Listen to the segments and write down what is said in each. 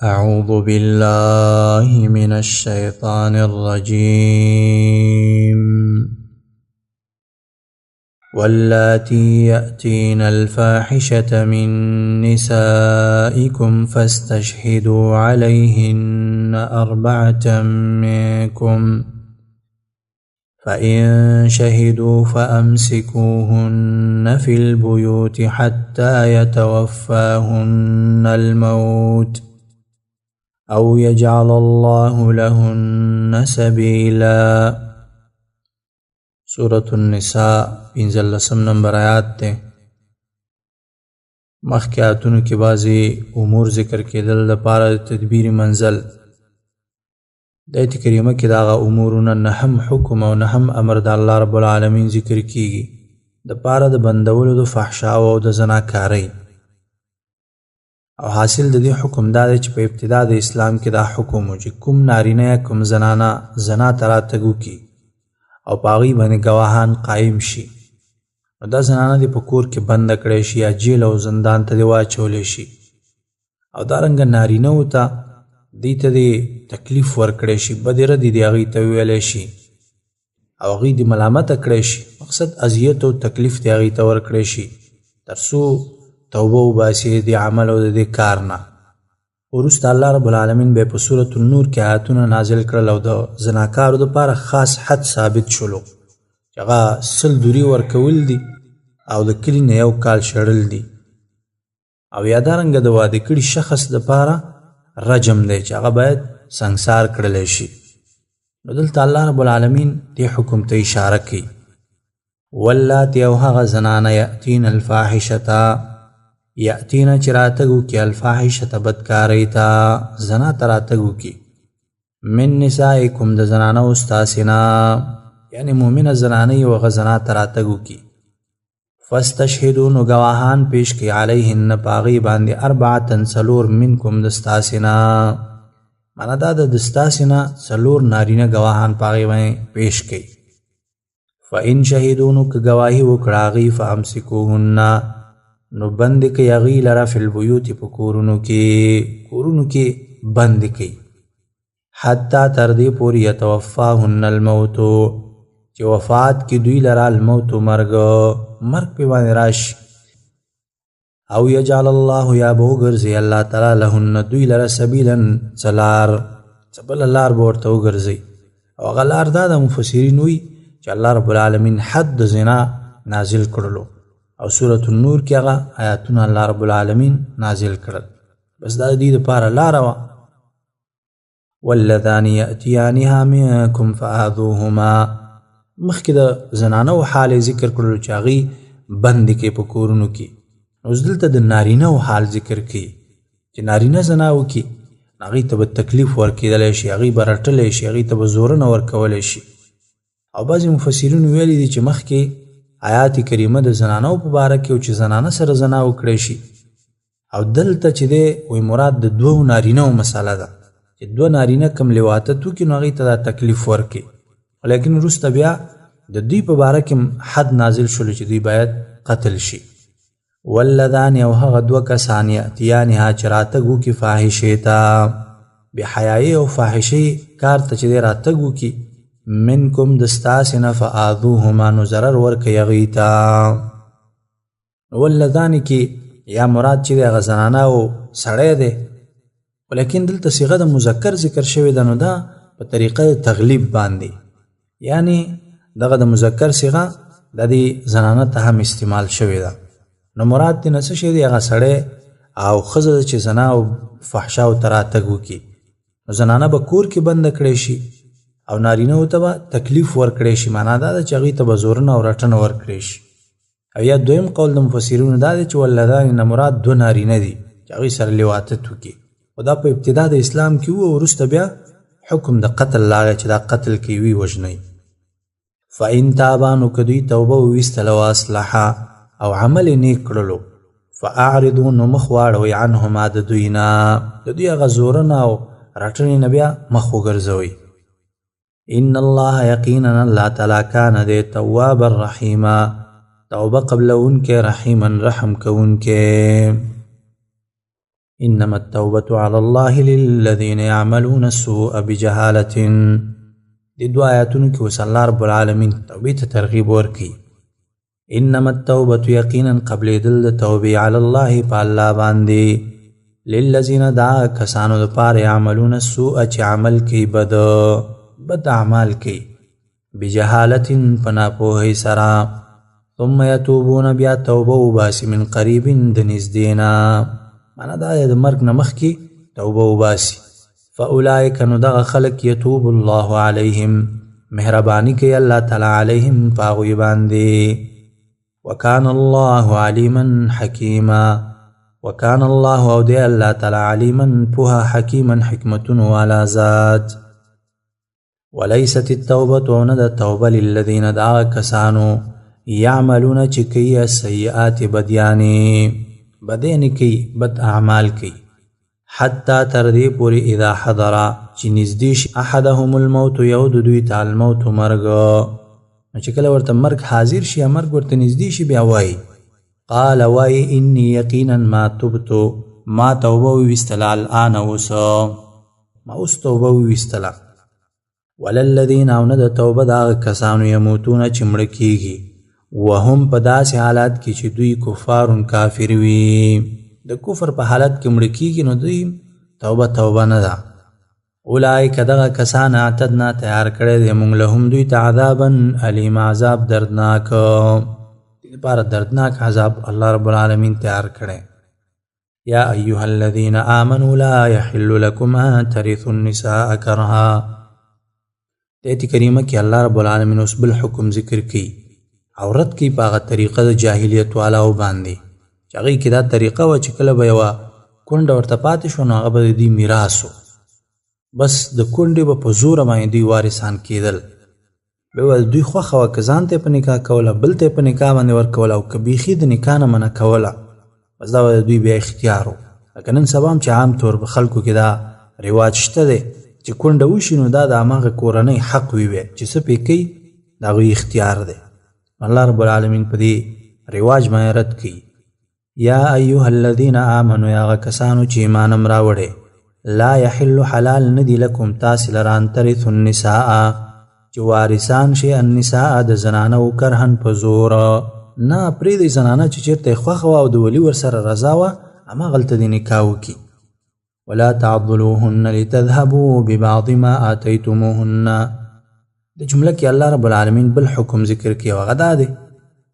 أعوذ بالله من الشيطان الرجيم واللاتي يأتين الفاحشة من نسائكم فاستشهدوا عليهن 4 منكم فإن شهدوا فأمسكوهن في البيوت حتى يتوفاهن الموت أو يجعل الله لهن سبيلا. سورة النساء 15 نمبر آیات تے. مخکې آیاتونو کې بعضی امور ذکر کېدل دپاره تدبیر منزل. د آیت کریمه کې داغه امورونه نهم حکم او نهم امر د الله رب العالمین ذکر کیږي دپاره د بندولو د فحشاو او د زناکارۍ. او حاصل د دې حکم دا دی چې په ابتدا د اسلام کې دا حکم و چې کوم نارینه یا کوم زنانه زنا ته راتګ وکړي او په هغوی باندې ګواهان قایم شي، نو دا زنانه دې په کور کې بنده کړی شي یا جیل او زندان ته دې واچولی شي. او دارنګه نارینهو ته دې ته دې تکلیف ورکړی شي، بدې ردې دې هغوی ته وویلی شي او هغوی دې ملامته کړی شي. مقصد اذیت او تکلیف دې هغوی ته ورکړی شي تر څو توبه وباسي د عمل او د دې کار نه. وروسته الله رب العالمین به په سورة النور کې آیاتونه نازل کړل او د زناکارو دپاره خاص حد ثابت شولو چې هغه 100 دوري ورکول دي او د کلي نه 1 کال شړل دي. او یا دارنګه د واده کړي شخص دپاره رجم دی چې هغه باید سنګسار کړلی شي. نو دلته الله رب العالمین دې حکم ته اشاره کوي. واللاتی او هغه زنانه یأتین الفاحشته یأتینا چې راتګ وکړي الفاحشة بدکارۍ ته، زنا ته راتګ وکړي من نسائکم د زنانو ستاسې نه، یعنې مؤمنه زنانۍ او هغه زنا ته راتګ وکړي. فاستشهدوا نو ګواهان پیش کړي علیهن په هغې باندې 4 څلور منکم د ستاسې نه، معنا دا د ستاسې نه 4 نارینه ګواهان په هغې باندې پیش کړي. فإن شهدوا نو که ګواهي وکړه هغې فامسکوهن نو بند کئی اغی لرا فی البیوت پا کورونو کی بند کئی حتی تردی پوری یتوفاہن الموتو چی وفات کی دوی لرا الموتو مرگ پی بانی راش. او یجعل اللہ یا بوگرزی اللہ تعالی لہن دوی لرا سبیلا سلار سبل لار بورتو گرزی. او غلار دادا مفسرین وی چی اللہ رب العالمین حد زنا نازل کرلو او سورة النور کې هغه آیاتونه الله رب العالمین نازل کړل. بس دا د دې دپاره لاره وه. واللذان یأتیانها منکم فآذوهما، مخکې د زنانو حال ذکر کړلو چې هغوی بندې کوي په کورونو کې. اوس دلته د نارینهو حال ذکر کوي چې نارینه زنا وکړي هغوی ته به تکلیف ورکېدلی شي، هغوی به رټلی شي، هغوی ته به زورونه ورکولی شي. او بعضې مفسرینو ویلي دي چې مخکې آیات کریمه د زنانو په باره کې او چې زنانه سره زنا وکړی شي، او دلته چې دی وی مراد د 2 نارینهو مسله ده چې 2 نارینه کم لواطت وکړي نو هغوی ته دا تکلیف ورکړي. لیکن وروسته بیا د دوی په باره کې حد نازل شولو چې دوی باید قتل شي. واللذان او هغه 2 کسان یأتیانها چې راتګ وکړي فاحشې ته، بحیایي او فاحشې کار ته چې دی راتګ وکړي منکم دستاسنا فآذوهما نو ضرر ورکړي هغوی ته. واللذان کې یا مراد چې دی هغه زنانه او سړی دی، ولیکن دلته صیغه د مذکر ذکر شوې ده نو دا په طریقه تغلیب باندې، یعنی دغه د مذکر صیغه د دې زنانه ته هم استعمال شوې ده. نو مراد دې نه څه شی دی هغه سړی او ښځه چې زنا او فحشاو ته راتګ وکړي نو زنانه به کور کې بنده کړی شي او نارینهو ته به تکلیف ورکړی شي. معنا دا ده چې هغوی ته به زورونه او رټنه ورکړی شي. او یا دویم قول د مفسرینو دا دی چې واللذان نه مراد 2 نارینه دي چې هغوی سره لواطت وکړي. خو دا په ابتدا د اسلام کې و او وروسته بیا حکم د قتل راغی چې دا قتل کې وي وژنئ. فإن تابا نو که دوی توبه وویستله واصلحا او عمل یې نیک کړلو فاعرضوا نو مخ واړوئ عنهما د دوی نه، د دوی هغه زورونه او رټنې نه بیا مخ وګرځوئ. ان الله یقینا الله تعالی کان دے تواب الرحیم، توبه قبل ان کے رحیما رحم کو ان کے. انما التوبة على الله للذين يعملون السوء بجهالة. دي دو آیاتونو کې وس الله رب العالمین توبې ته ترغیب ورکي. انما التوبة یقینا قبل دل توبې على الله په الله باندې للذین دا کسانو دپاره يعملون السوء چې عمل کوي بد اعمال کوي بجهالة په ناپوهۍ سره ثم يتوبون بیا توبه وباسي من قریب د نږدې نه معنا دا د مرګ نه مخکې توبه وباسي فاولئک نو دغه خلک یتوب الله علیهم مهرباني کوي الله تعالی علیهم په هغوی باندې وکان الله علیما حکیما وکان الله او دی الله تعالی علیما پوها حکیما حکمتون والا ذات وليست التوبة وندا التوبة للذين دعا كسانو يعملون چکی السیئات بدیانی کی بد اعمال کی حتی تردی پوری اذا حضر چی نزدیش احدهم الموت یود دوی تا الموت مرگ چکل ورطا مرگ حاضر شی مرگ ورطا نزدیش بیاوائی قال وائی انی یقینا ما تبتو ما توبوی وستلا الان وسا ما اس توبوی وستلا وللذین او ند توبه دا کسانو یموتون چمڑکیگی وهم په داسې حالات کې چې دوی کفارون کافر وي د کفر په حالت کې مړه کیږي نو دوی توبه نه ده اولئک دغه کسان اعتدنا تیار کړی دی موږ لهم دوی ته عذابا علیم عذاب دردناک لپاره دردناک عذاب الله رب العالمین تیار کړی یا ایها الذین آمنوا لا يحل لكم ان ترثوا النساء کرها ایت کریمه کې الله رب العالمین اوس بل حکم ذکر کی عورت کی پاغه طریقه د جاهلیت والا و باندې چې هغه کې دا طریقه و چې کله به یو کونډه ورته پاتې شو نو هغه به د میراثو بس د کونډې به په زور باندې دوی وارثان کېدل به دوی خوښه وه که ځان ته په نکاح کوله بل ته په نکاح باندې ورکوله او که بیخي د نکاح نه منع کوله بس دا به د دوی بیا اختیار و لکه نن سبا هم چې عام طور په خلکو کې دا رواج شته دی چې کونډه وشي نو دا د هماغه کورنۍ حق وي چې څه پې کوي د هغوی اختیار دی الله رب العالمین په دې رواج باندې رد کوي یا ایها الذین آمنوا یا کسانو چې ایمان هم راوړی لا یحل حلال ندی لکم تاسې لره ان ترثوا النساء چې وارثان شي النساء د زنانو کرهن په زور نه پرېږدئ زنانه چې چېرته یې خوښه وه او د ولي ورسره رضا وه هماغلته دې نکاح وکړي ولا تعضلوهن لتذهبوا ببعض ما آتیتموهن د جمله کې الله رب العالمین بل حکم ذکر کوي او هغه دا دی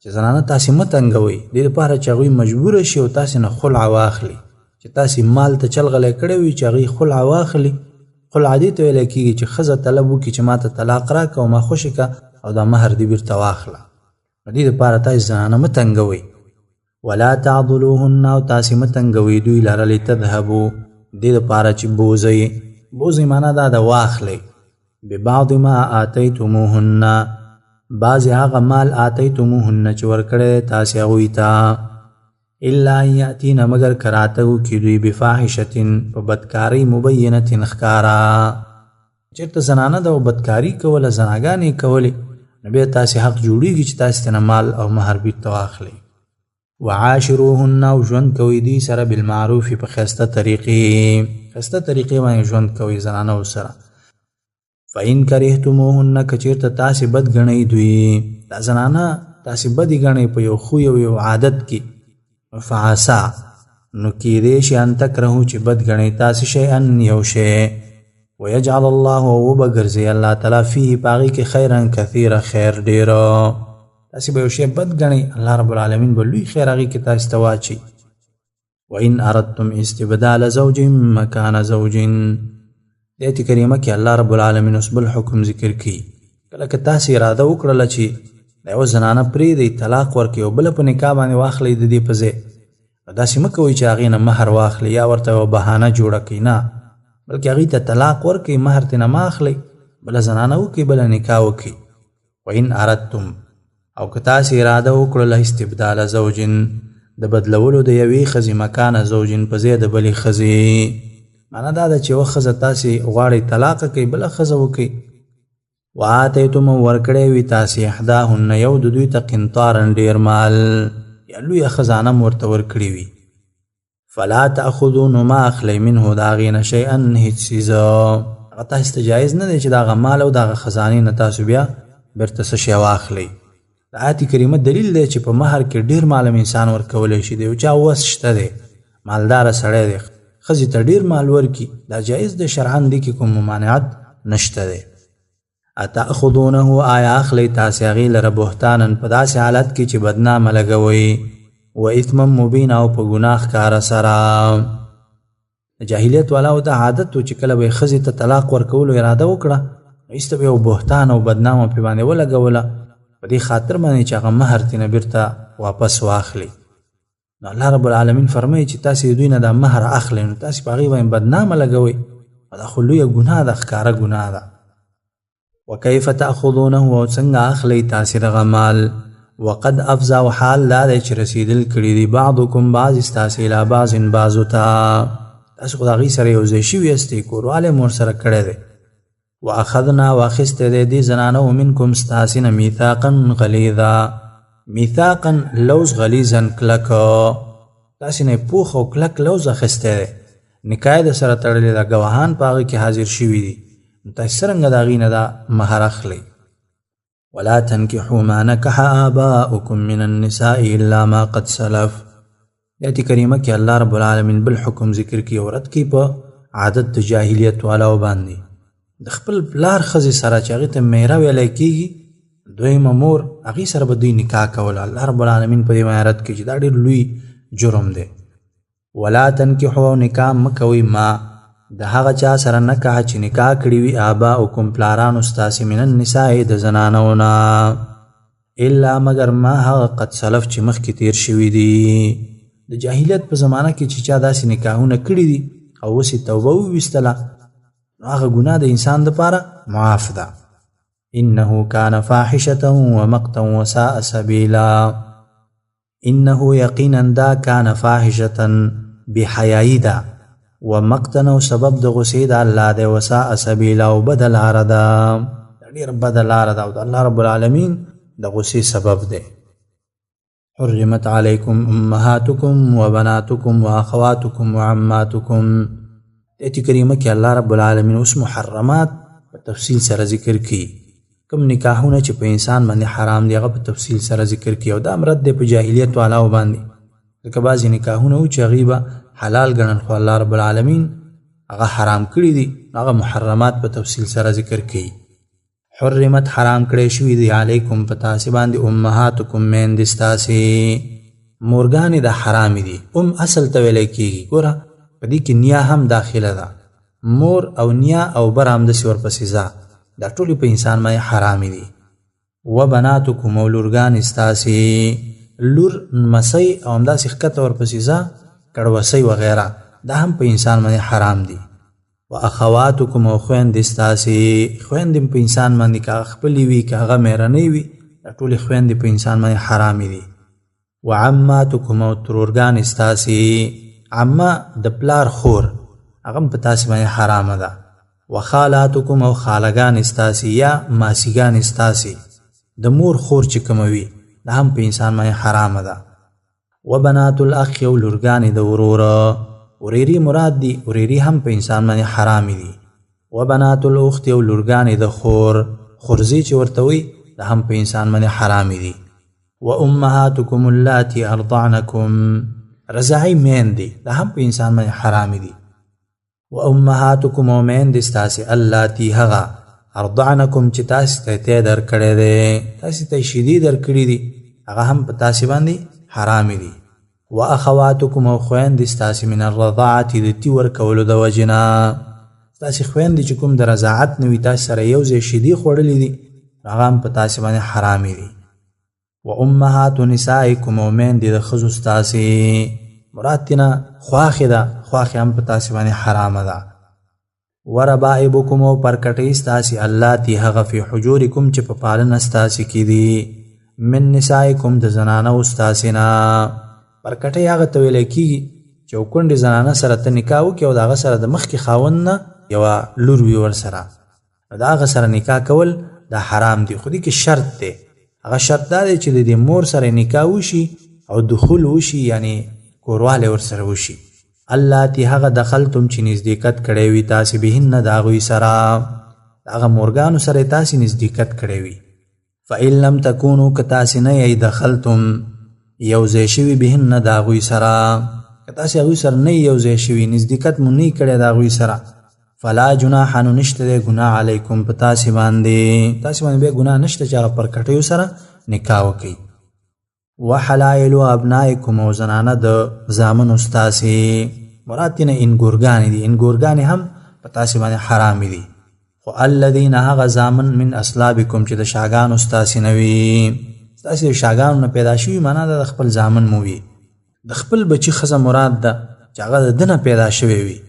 چې زنانه تاسې مه تنګوئ دې دپاره چې هغوی مجبوره شي او تاسې نه خلع واخلي چې تاسې مال ته چلغلی کړی وي چې هغوی خلع واخلي خلع دې ته ویلی کېږي چې ښځه طلب وکړي چې ما ته طلاق راکړه او ما خوشې کړه او دا مهر دې بیرته واخله نو دې دپاره تاسې زنانه مه تنګوئ ولا تعضلوهن او تاسې مه تنګوئ دوی لره لتذهبو دې دپاره چې بوزئ معنا دا د واخلئ ببعض ما آتیتموهن بعض هغه مال آتیتموهن چې ورکړی تاسې هغوی ته الا ان یأتین مگر کراته وکړي دوی بفاحشة په بدکارۍ مبینة ښکاره چېرته زنانه ده او بدکاري کوله زناګانې کولې نو بیا تاسې حق جوړېږي چې تاسې ترنه مال او مهر بیرته واخلئ وعاشروهن او ژوند کوئ دوی سره بالمعروف په ښایسته طریقې باندې ژوند کوئ زنانو سره فإن کرهتموهن که چېرته تاسې بد ګڼئ دوی دا زنانه تاسې بدې ګڼئ په یو خوی او یو عادت کې فعسا نو کېدی شي ان تکرهو چې بد ګڼئ تاسې شیئا یو شی ویجعل الله او وبګرځي الله تعالی فيه په هغې کې خیرا کثیره خیر ډېره تاسې به یو شی بد ګڼئ الله رب العالمین به لوی خیر هغې کې تاسې ته واچي وإن أردتم استبدال زوج مکان زوج ایت کریمه کې الله رب العالمین اوس بل حکم ذکر کوي کله که تاسې اراده وکړله چې د یوه زنانه پرېږدئ طلاق ورکړئ او بله په نکاح باندې واخلئ د دې په ځای داسې مه کوئ چې هغې نه مهر واخلئ یا ورته یوه بهانه جوړه کړئ نه بلکې هغې ته طلاق ورکړئ مهر ترېنه مه اخلئ بله زنانه وکړئ بله نکاح وکړئ وإن أردتم او که تاسې اراده وکړله استبدال زوج د بدلولو د یوې ښځې مکانه زوج په ځای د بلې ښځې معنا دا ده چې یوه ښځه تاسې غواړئ طلاقه کوئ بله ښځه وکړئ وآتیتم ورکړی وي تاسې احداهن یو د دوی ته قنطارا ډېر مال یا لویه خزانه م ورته ورکړې وي فلا تأخذوا ما اخلی منه داغین شیئا هیڅ څیز هغه تاسو ته جایز نه دی چې دغه مال او دغه خزانې نه تاسو بیا بیرته څه شی واخلئ. د آیت کریمه دلیل دی چې په مهر کې ډیر مال انسان ورکولی شي. د یو چا وس شته دی، مالداره سړی دی، ښځې ته ډیر مال ورکي، دا جایز دی شرعاً، دی کې کوم ممانعت نشته دی. اتأخذونه آیا اخلی تاسې هغې لره بهتانا په داسې حالت کې چې بدنامه لګوئ و اثما مبینا او په ګناه ښکاره سره. د جاهلیت والاو دا عادت و چې کله به یې ښځې ته طلاق ورکولو اراده وکړه ایسته به یو بهتان او بدنامه پې باندې ولګوله په دې خاطر باندې چې هغه مهر ترېنه بیرته واپس واخلي. نو الله رب العالمین فرمایي چې تاسې د دوی نه دا مهر اخلئ نو تاسې په هغې باندې بدنامه لګوئ، دا خو لویه ګناه ده، ښکاره ګناه ده. وکیف تأخذونه او څنګه اخلئ تاسې دغه مال وقد افضا او حال دا دی چې رسیدل کړي دي بعضکم بعض ستاسې الی بعض بعضو ته، تاسو خو د هغې سره یو ځای شوي یاستئ، کوروالی مو ورسره کړی دی. واخذنا واخیستی دی دې زنانو منکم ستاسې نه میثاقا غلیظا، میثاقا لوز غلیظا کلک، تاسې نه یې پوخ او کلک لوز اخیستی دی، نکاح یې درسره تړلې ده، ګواهان په هغې کې حاضر شوي دي، نو تاسې څرنګه د هغې نه دا مهر اخلئ. ولا تنكحوا ما نكح آباؤكم من النساء الا ما قد سلف. آیت کریمه کې الله رب العالمین بل حکم ذکر کی او رد کی په عادت د جاهلیت والاو باندې. د خپل پلار ښځې سره چې هغې ته میره ویلی کېږي، دویمه مور، هغې سره به دوی نکاح کول. الله رب العالمین په دې باندې رد کوي چې دا ډېر لوی جرم دی. ولا تنکحوا او نکاح مه کوئ ما د هغه چا سره نکاح چې نکاح کړي وي آباؤکم پلارانو ستاسې من النساء د زنانو نه الا مگر ما هغه قد سلف چې مخکې تیر شوي دي. د جاهلیت په زمانه کې چې چا داسې نکاحونه کړي دي او اوس یې توبه وویستله نو هغه ګناه د انسان دپاره معاف ده. انه کان فاحشة ومقتا وساء سبیلا. انه یقینا دا کان فاحشة بحیایی ده ومقتا او سبب د غصې د الله دی، وساء سبیلا او بده لاره ده، ډېره بده لاره ده او د الله رب العالمین د غصې سبب دی. حرمت علیکم امهاتکم وبناتکم واخواتکم وعماتکم. آیت کریمه کې الله رب العالمین اوس محرمات په تفصیل سره ذکر کی. کوم نکاحونه چې په انسان باندې حرام دی هغه په تفصیل سره ذکر کی او دا مرد دی په جاهلیت والاو باندې. ځکه بعضې نکاحونه و چې هغې به حلال ګڼل خو الله رب العالمین هغه حرام کړي دي، هغه محرمات په تفصیل سره ذکر کی. حرمت حرام کړی شوي دي علیکم په تاسې باندې امهاتکم میندې ستاسې، مورګانې د حرامې دي. اصل ته ویلی کېږي. ګوره په دې کې نیا هم داخله ده، مور او نیا او بر همداسې ورپسې ځه، دا ټولې په انسان باندې حرامې دي. و بناتکم او لورګانې ستاسې، لور مسۍ او همداسې ښکته ورپسې ځه کړوسۍ وغیره، دا هم په انسان باندې حرام دي. و اخواتکم او خویندې ستاسې، خویندې په انسان باندې که هغه خپلې وي که هغه میرنۍ وي، دا ټولې خویندې په انسان باندې حرامې دي. و عماتکم او ترورګانې ستاسې، عمه د پلار خور هغه هم په تاسې باندې حرامه ده. و خالاتکم او خالګانې ستاسې یا ماسیګانې ستاسې، د مور خور چې کومه وي دا هم په انسان باندې حرامه ده. و بنات الاخ او لورګانې د وروره، وریری مراد دي، وریری هم په انسان باندې حرامې دي. و بنات الاخت او لورګانې د خور، خورزی چې ورته وي دا هم په انسان باندې حرامې دي. و امهاتکم اللاتی ارضعنکم، رضاعی میندې دا هم په انسان باندې حرامې دي. و امهاتکم او میندې ستاسې اللاتی هغه ارضعنکم چې تاسې ته تی درکړی دی، تاسې ته شیدې درکړي دي، هغه هم په تاسې باندې حرامې دي. و اخواتکم او خویندې ستاسې من الرضاعت د تی ورکولو د وجې نه، ستاسې خویندې چې کوم د رضاعت نه وي تاسې سره یو ځای شیدې خوړلې دي هغه هم په تاسې باندې حرامې دي. و امهات نسائکم او میندې د ښځو ستاسې، مراد تېنه خواښې ده، خواښې هم په تاسې باندې حرامه ده. و ربائبکم او پرکټۍ ستاسې اللاتی هغه فی حجورکم چې په پالنه ستاسې کې دي، من نسائکم د زنانو ستاسې نه. پرکټۍ هغه ته ویلی کېږي چې یو کونډې زنانه سره ته نکاح وکړې او د هغه سره د مخکې خاوند نه یوه لور وي ورسره، نو د هغه سره نکاح کول دا حرام دي. خو دې کې شرط دی، هغه شرط دا دی چې د دې مور سره نکاح وشي او دخول وشي، یعنی کوروالی ورسره وشي. اللاتی هغه دخلتم چې نزدېکت کړی وي تاسې بهن د هغوی سره هغه مورګانو سره تاسې نزدېکت کړی وي فإن لم تکونو که تاسې نه یی دخلتم یوځای شوي بهن د هغوی سره که تاسې هغوی سره نه یوځای شوي نزدېکت مو نه کړی د هغوی سره فلا جناح نو نشته دی ګناه علیکم په تاسې باندې بیا ګناه نشته چې هغه پر کټیو سره نکاح وکړي وحلائل ابنائکم او زنانه د زامنو ستاسې مراد تېنه انګورګانې دي انګورګانې هم په تاسې باندې حرامې دي خو الذین هغه زامن من اصلابکم چې د شاګانو ستاسې نه وي ستاسې د شاګانو نه پیدا شوي معنا د خپل زامن مو وي د خپل بچي ښځه مراد ده چې هغه د ده نه پیدا شوی وي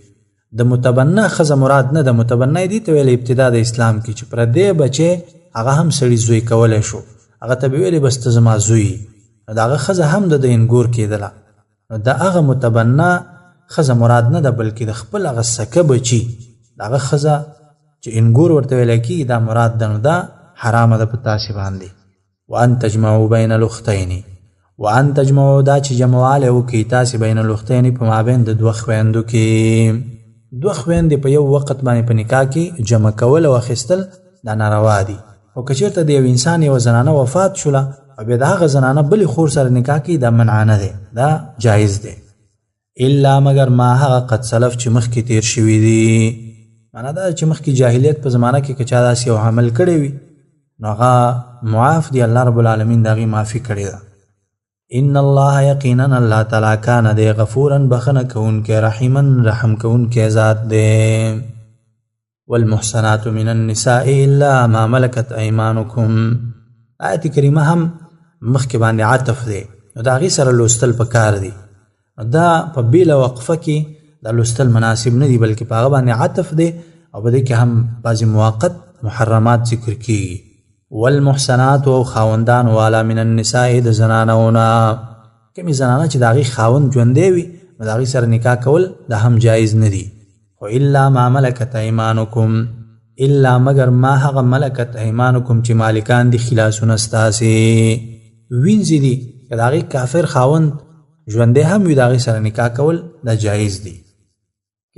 د متبنه ښځه مراد نه د متبنه دي ته ویل ابتدا د اسلام کې چې پردی بچی هغه هم سړي زوی کولی شو هغه ته به ویلې بس ته زما زوی نو د هغه ښځه هم د انګور کېدله نو د هغه متبنه ښځه مراد نه ده بلکې د خپل هغه سکه بچي د هغه ښځه چې انګور ورته ویلی کېږي دا مراد ده نو دا حرامه ده په تاسې باندې وان تجمعوا بین الاختین وان تجمعوا دا چې جمعوالی وکړي تاسې بین الاختین په مابین د دوه خویندو کې دوه خویندې په یو وخت باندې په نکاح کې جمع کول او اخیستل دا ناروا دي او که چېرته د یو انسان یوه زنانه وفات شوله او بیا د هغه زنانه بلې خور سره نکاح کوي دا منعانه دی دا جایز دی الا مگر ما هغه قد سلف چې مخکې تیر شوي دي معنا دا چې مخکې جاهلیت په زمانه کې که چا داسې یو عمل کړی وي نو هغه معاف دی الله رب العالمین د هغې معافي کړې ده ان الله یقینا الله تعالی کان دی غفورا بخنه کوونکی رحیما رحم کوونکی ذات دی والمحسنات من النساء الا ما ملكت ايمانكم آیت کریمه هم مخکې باندې عطف دی نو د هغې سره لوستل پکار دی دا په بیله وقفه کې دا لوستل مناسب نه دی بلکې په هغه باندې عطف دی او په دې کې هم بعضې موقت محرمات ذکر کیږي والمحسنات او خاوندان والا من النساء د زنانونه کومې زنانه چې د هغې خاوند ژوندی وي نو د هغې سره نکاح کول دا هم جایز نه دي خو الا ما ملکت ایمانکم الا مگر ما هغه ملکت ایمانکم چې مالکان دي خلاصونه ستاسې وینځې دي که د هغې کافر خاوند ژوندی هم وي د هغې سره نکاح کول دا جایز دي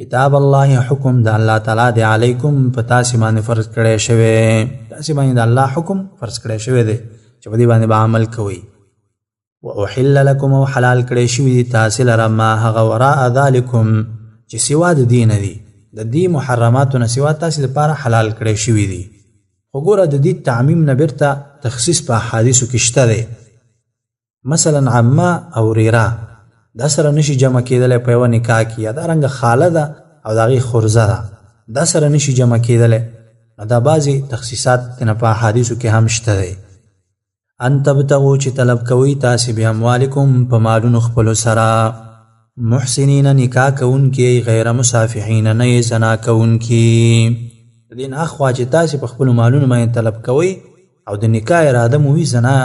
کتاب الله حکم د الله تعالی دی علیکم په تاسې باندې فرض کړی شوی تاسې باندې د الله حکم فرض کړی شوی دی چې په دې باندې به عمل کوئ واحل لکم او حلال کړی شوي دي تاسې لره ما هغه وراء ذلکم چې سوا د دې نه دي د دې محرماتو نه سوا تاسې دپاره حلال کړی شوي دي خو ګوره د دې تعمیم نه بیرته تخصیص په احادیثو کې شته دی مثلا عمه او ریره دا سره نشي جمع کېدلی په یوه نکاح کې یا دارنګه خاله ده او د هغې خورزه ده دا سره نشي جمع کېدلی نو دا بعضې تخصیصات تېنه په احادیثو کې هم شته دی ان تبتغو چې طلب کوئ تاسې باموالکم په مالونو خپلو سره محسنین نکاح کوونکي غیر مسافحین نه یې زنا کوونکي د دې نه اخوا چې تاسې په خپلو مالونو باندې طلب کوئ او د نکاح اراده مو وي زنا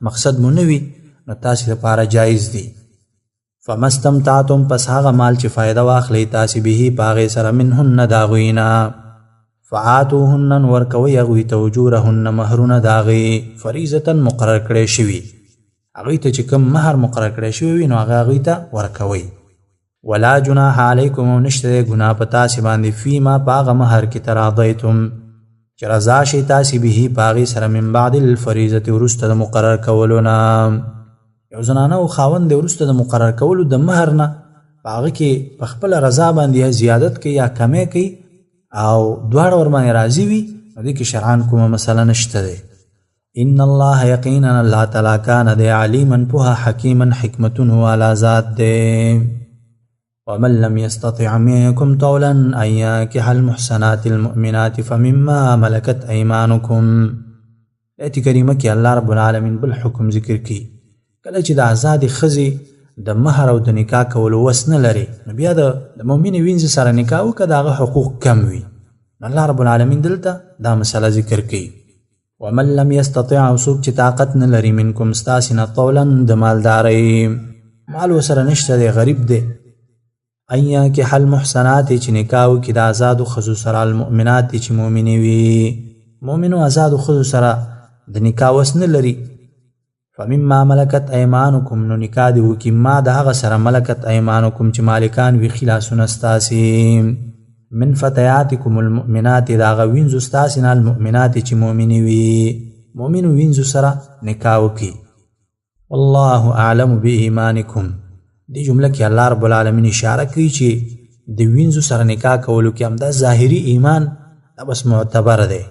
مقصد مو نه وي نو تاسې لپاره جایز دی فما استمتعتم پس هغه مال چې فایده واخلئ تاسې به په هغې سره منهن د هغوی نه فآتوهن ورکوئ هغوی ته اجورهن مهرونه د هغې فریضة مقرر کړی شوي هغوی ته چې کوم مهر مقرر کړی شوی وي نو هغه هغوی ته ورکوئ ولا جناح علیکم او نشته دی ګناه په تاسې باندې فیما په هغه مهر کې تراضیتم چې رضا شئ تاسې به په هغې سره من بعد الفریضة وروسته د مقرر کولو نه یو زنانه او خاوند دی وروسته د مقرر کولو د مهر نه په هغه کې په خپله رضا باندې یا زیادت کوي یا کمی کوي او دواړه ورباندې راضي وي نو دې کې شرعاً کومه مسله نشته دی ان الله یقینا الله تعالی کان دی علیما پوهه حکیما حکمتون والا ذات دی ومن لم يستطع منكم طولا ان ينكح المحسنات المؤمنات فمما ملكت ايمانكم آیت کریمه کې الله رب العالمین بل حکم ذکر کی کله چې د آزادې ښځې د مهر او د نکاح کولو وس نه لري نو بیا د مؤمنې وینځې سره نکاح وکړه د هغه حقوق کم وي نو الله رب العالمین دلته دا مسله ذکر کوي ومن لم يستطع او څوک چې طاقت نه لري منکم ستاسې نه طولا د مالدارۍ مال ورسره نشته دی غریب دی ان ينكح المحسنات چې نکاح وکړي د آزادو ښځو سره المؤمنات چې مؤمنې وي مؤمنو آزادو ښځو سره د نکاح وس نه لري فمما ملکت ایمانکم نو نکاح دی وکي ما د هغه سره ملکت ایمانکم چې مالکان وي خلاصونه ستاسې من فتياتکم المؤمنات د هغه وینځو ستاسې نه المؤمنات چې مؤمنې وي مؤمنو وینځو سره نکاح وکي والله اعلم بإيمانکم دی جمله کې الله رب العالمین اشاره کوي چې د وینځو سره نکاح کولو کې هم دا ظاهري ایمان دا بس معتبر دی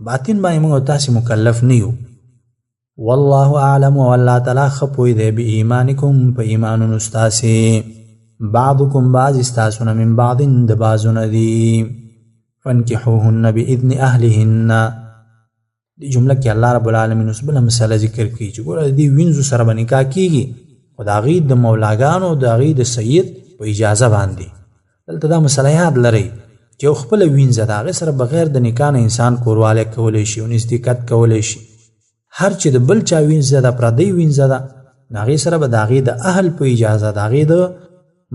باطن باندې موږ تاسې مکلف نه یو والله اعلم والله تعالی خپوی دی بإيمانکم په ایمانونو ستاسې بعضکم بعض ستاسونه من بعض د بعضونه دي فانکحوهن بإذن اهلهن دی جمله کې الله رب العالمین اوس بله مسله ذکر کوي چې ګوره د دې وینځو سره به نکاح کېږي خو د هغې د مولاګانو د هغې د سید په اجازه باندې دلته دا مسله یاد لرئ چې یو خپله وینځه د هغې سره بغیر د نکاح نه انسان کوروالی کولی شي او نزدېکت کولی شي هر چې د بل چا وینځه ده پردۍ وینځه ده د هغې سره به د هغې د اهل په اجازه د هغې د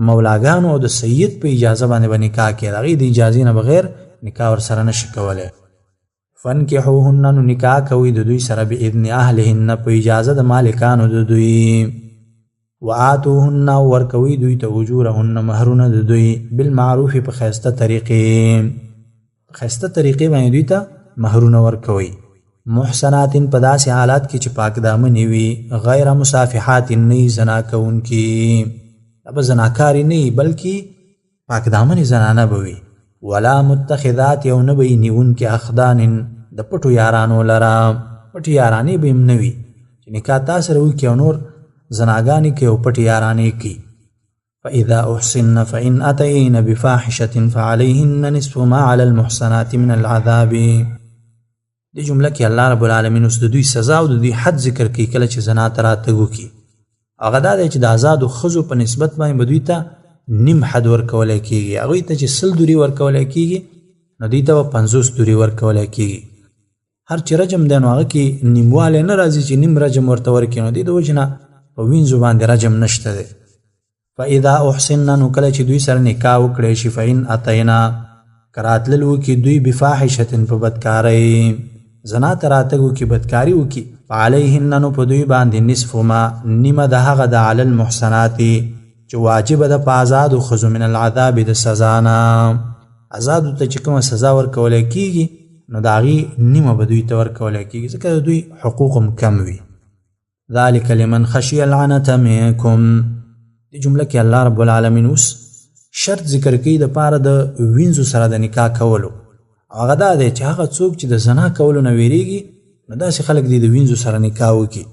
مولاګانو او د سید په اجازه باندې به نکاح کوي د هغې د اجازې نه بغیر نکاح ورسره نشي کولی فانکحوهن نو نکاح کوي د دوی سره باذن اهلهن په اجازه د مالکانو د دوی وآتوهن ورکوي دوی ته اجورهن مهرونه د دوی بالمعروف په ښایسته طریقې باندې دوی ته مهرونه ورکوي محسنات په داسې حالات کې چې پاک دامنې وي غیر مصافحات نه زنا کوونکي به زناکارې نه وي بلکې پاک دامنې زنانه به وي ولا متخذات یو نه به یې نیونکې اخدان د پټو یارانو لره پټې یارانې به هم نه وي چې نکاح تا سره وکړي او نور زناګانې کوي او پټې یارانې کوي فإذا أحسن فإن أتين بفاحشة فعليهن نصف ما على المحسنات من العذاب دی جمله کې الله رب العالمین اوس د دوی سزا او د دوی حد ذکر کوي کله چې زنا ته راتګ وکړي هغه دا دی چې د آزادو ښځو په نسبت باندې به دوی ته نیم حد ورکولی کېږي هغوی ته چې 100 دورې ورکولی کېږي نو دوی ته به 50 دورې ورکولی کېږي هر چې رجم دی نو هغه کې نیموالی نه راځي چې نیم رجم ورته ورکړي نو دې د وجې نه په وینځو باندې رجم نشته دی فاذا احسننا نو کله چې دوی سره نکاح وکړی شي فإن أتینا که راتلل وکړي دوی بفاحشة په بدکارۍ زنا ته راتګ وکړي بدکاري وکړي فعلیهن نو په دوی باندې نصف ما نیمه د هغه د علی المحسنات چې واجبه ده په آزادو ښځو من العذاب د سزا نه آزادو ته چې کومه سزا ورکولی کېږي نو د هغې نیمه به دوی ته ورکولی کېږي ځکه د دوی حقوق هم کم وي ذلک لمن خشی العنة منکم دې جمله کې الله رب العالمین اوس شرط ذکر کوي د پاره د وینځو سره د نکاح کولو هغه دا دی چې هغه څوک چې د زنا کولو نه ویریږي نو داسې خلک دي د وینځو سره نکاح وکړي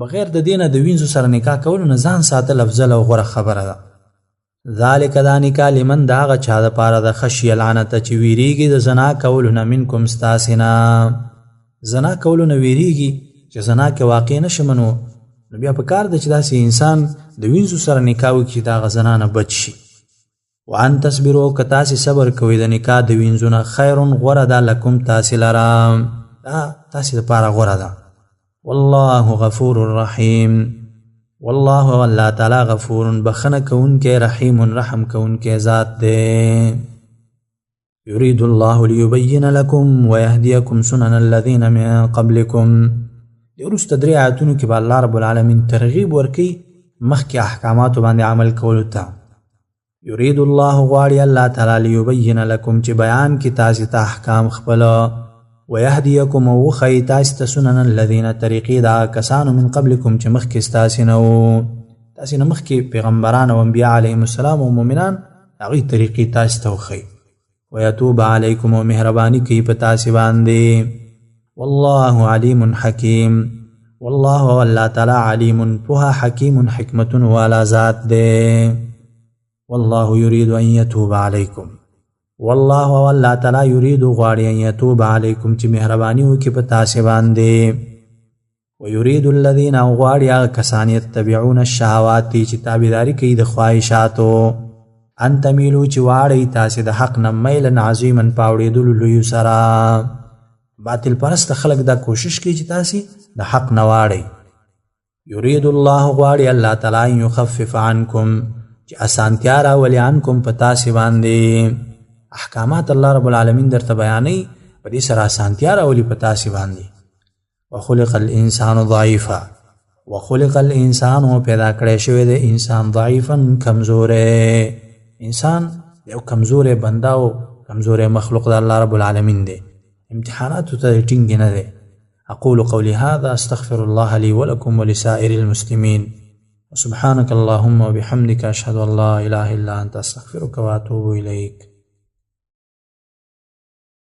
بغیر د دې نه د وینځو سره نکاح کولو نه ځان ساتل افضل او غوره خبره ده ذلک دا نکاح لمن د هغه چا دپاره د خشي العنته چې ویریږي د زنا کولو نه منکم ستاسې نه زنا کولو نه ویریږي چې زنا کې واقع نه شم نو بیا په کار ده چې داسې انسان د وینځو سره نکاح وکړي چې د هغه زنا نه بچ شي وان تصبروا که تاسې صبر کوئ د نکاح د وینځو نه خیر غوره ده لکم تاسې لره دا تاسې دپاره غوره ده والله غفور رحیم والله والله تعالی غفور بخنه کوونکی رحیم رحم کوونکی ذات دی یرید الله لیبین لکم ویهدیکم سنن الذین من قبلکم د وروسته 3 آیاتونو کې به الله رب العالمین ترغیب ورکوي مخکې احکاماتو باندې عمل کولو ته یرید الله غواړي الله تعالی لیبین لکم چې بیان کړي تاسې ته احکام خپله ویهدیکم او وښیي تاسې ته سنن الذین طریقې د هغه کسانو من قبلکم چې مخکې ستاسې نه وو تاسې نه مخکې پیغمبران او انبیا علیهم السلام او مؤمنان هغوی طریقې تاسې ته وښیي ویتوب علیکم او مهرباني کوي په تاسې باندې والله علیم حکیم والله والله تعالی علیم پوهه حکیم حکمتون والا ذات دی والله یرید ان یتوب علیکم والله والله تعالی یرید غواړي ان یتوب علیکم چې مهرباني وکړي په تاسې باندې ویرید الذین غواړي هغه کسان یتبعون الشهوات چې تابعداري کوي د خواهشاتو ان تمیلو چې واړئ تاسې د حق نه میلا عظیما په اورېدلو لویو سره باطل پرست خلک دا کوشش کوي چې تاسې د حق نه واړئ یرید الله غواړي الله تعالی ان یخفف عنکم چې اسانتیا راولي عنکم په تاسې باندې احکامات الله رب العالمین درته بیانوي په دې سره اسانتیا راولي په تاسې باندې وخلق الانسان ضعیفا وخلق الانسان او پیدا کړی شوی د انسان ضعیفا کمزوره. انسان یو کمزوره بنده او کمزوره مخلوق د الله رب العالمین دی. امتحانات ته ټینګ نه دی. اقول قولي هذا استغفر الله لي ولكم ولسائر المسلمين سبحانك اللهم وبحمدك اشهد ان لا اله الا انت استغفرك واتوب اليك.